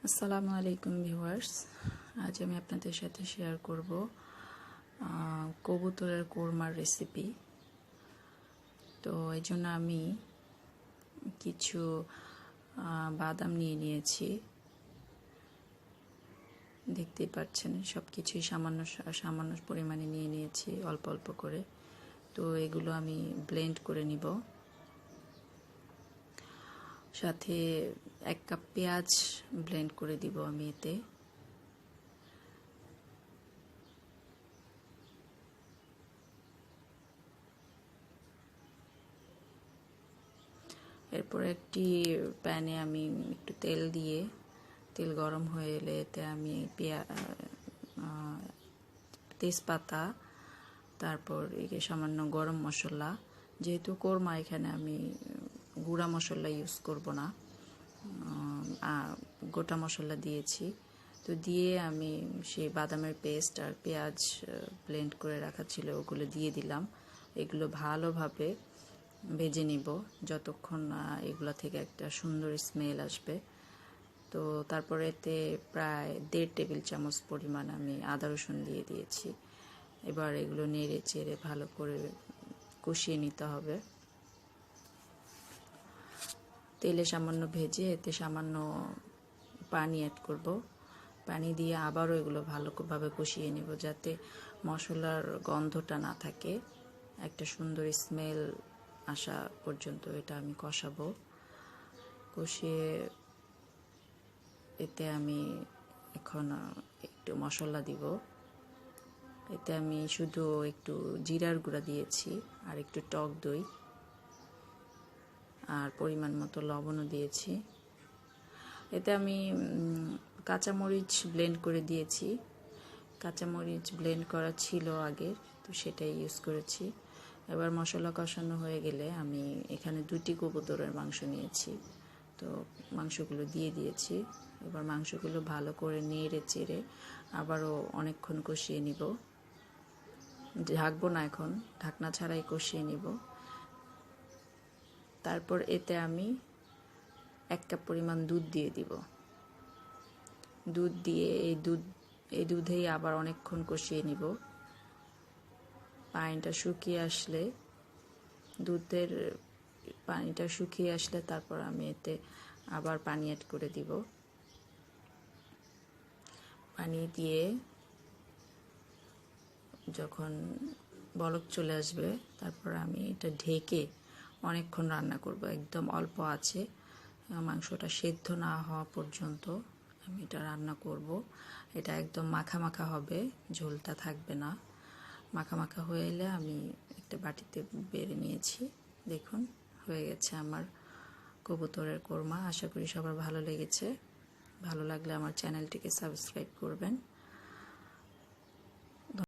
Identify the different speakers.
Speaker 1: আসসালামু আলাইকুম ভিউয়ার্স। আজ আমি আপনাদের সাথে শেয়ার করব কবুতরের কোরমার রেসিপি। তো এই জন্য আমি কিছু বাদাম নিয়ে নিয়েছি। দেখতেই পাচ্ছেন সব কিছুই সামান্য সামান্য পরিমাণে নিয়ে নিয়েছি, অল্প অল্প করে। তো এগুলো আমি ব্লেন্ড করে নিব। সাথে 1 কাপ পেঁয়াজ ব্লেন্ড করে দিব আমি এতে। এরপর একটি প্যানে আমি একটু তেল দিয়ে, তেল গরম হয়ে এলে এতে আমি তেজপাতা, তারপর সামান্য গরম মশলা, যেহেতু কোরমা এখানে আমি গুঁড়া মশলা ইউজ করব না, গোটা মশলা দিয়েছি। তো দিয়ে আমি সেই বাদামের পেস্ট আর পেঁয়াজ ব্লেন্ড করে রাখা ছিল ওগুলো দিয়ে দিলাম। এগুলো ভালোভাবে ভেজে নিব যতক্ষণ এগুলো থেকে একটা সুন্দর স্মেল আসবে। তো তারপরে এতে প্রায় 1.5 টেবিল চামচ পরিমাণ আমি আদা রসুন দিয়ে দিয়েছি। এবার এগুলো নেড়ে চেড়ে ভালো করে কষিয়ে নিতে হবে। তেলে সামান্য ভেজে এতে সামান্য পানি অ্যাড করব। পানি দিয়ে আবারও এগুলো ভালোভাবে কষিয়ে নেব যাতে মশলার গন্ধটা না থাকে, একটা সুন্দর স্মেল আসা পর্যন্ত এটা আমি কষাবো। কষিয়ে এতে আমি এখন একটু মশলা দিব। এতে আমি শুধু একটু জিরার গুঁড়া দিয়েছি আর একটু টক দই আর পরিমাণ মতো লবণও দিয়েছি। এতে আমি কাঁচামরিচ ব্লেন্ড করে দিয়েছি। কাঁচামরিচ ব্লেন্ড করা ছিল আগে, তো সেটাই ইউজ করেছি। এবার মশলা কষানো হয়ে গেলে আমি এখানে 2টি কবুতরের মাংস নিয়েছি, তো মাংসগুলো দিয়ে দিয়েছি। এবার মাংসগুলো ভালো করে নেড়ে চেড়ে আবারও অনেকক্ষণ কষিয়ে নিব। ঢাকবো না, এখন ঢাকনা ছাড়াই কষিয়ে নিব। তারপর এতে আমি 1 কাপ পরিমাণ দুধ দিয়ে দিব। দুধ দিয়ে এই দুধেই আবার অনেকক্ষণ কষিয়ে নিব। পানিটা শুকিয়ে আসলে, দুধের পানিটা শুকিয়ে আসলে তারপর আমি এতে আবার পানি অ্যাড করে দিব। পানি দিয়ে যখন বলক চলে আসবে তারপর আমি এটা ঢেকে অনেকক্ষণ রান্না করব, একদম অল্প আছে। মাংসটা সেদ্ধ না হওয়া পর্যন্ত আমি এটা রান্না করব। এটা একদম মাখা মাখা হবে, ঝোলটা থাকবে না। মাখা মাখা হয়ে এলে আমি একটা বাটিতে বেড়ে নিয়েছি। দেখুন হয়ে গেছে আমার কবুতরের কোরমা। আশা করি সবার ভালো লেগেছে। ভালো লাগলে আমার চ্যানেলটিকে সাবস্ক্রাইব করবেন।